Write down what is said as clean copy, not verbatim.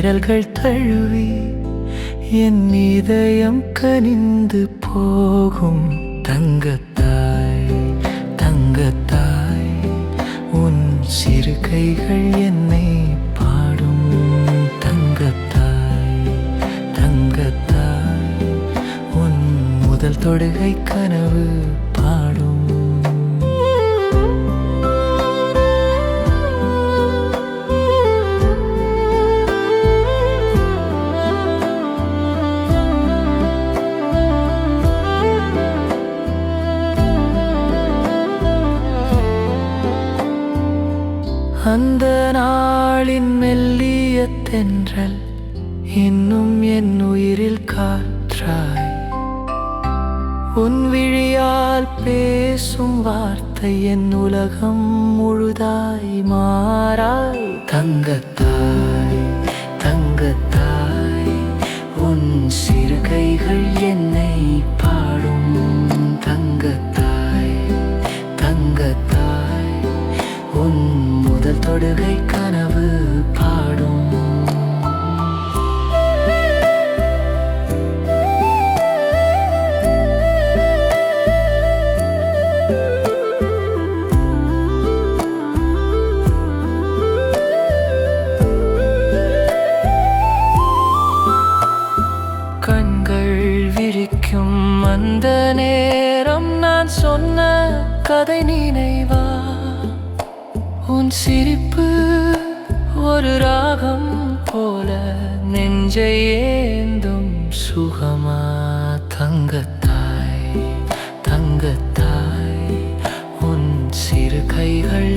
விரல்கள் தழுவி என் இதயம் கனிந்து போகும். தங்கத்தாய் தங்கத்தாய் உன் சிறு கைகள் என்னை பாடும். தங்கத்தாய் தங்கத்தாய் உன் முதல் தொடுகை கனவு பாடும். அந்த நாளின் மெல்லிய தென்றல் இன்னும் என் உயிரில் காற்றாய். உன் விழியால் பேசும் வார்த்தை என் உலகம் முழுதாய் மாறாய். தங்கத்தாய் தங்கத்தாய் உன் சிறு கைகள் என்னை பாடும். தங்கத்தாய் தங்கத்தாய் உன் முதல் தொடுகை கனவு பாடும். கண்கள் விரிக்கும் அந்த நேரம் நான் சொன்ன கதை நினைவா? உன் சிரிப்பு ஒரு ராகம் போல நெஞ்சை ஏந்தும் சுகமா? தங்கத்தாய் தங்கத்தாய் உன் சிறு கைகள்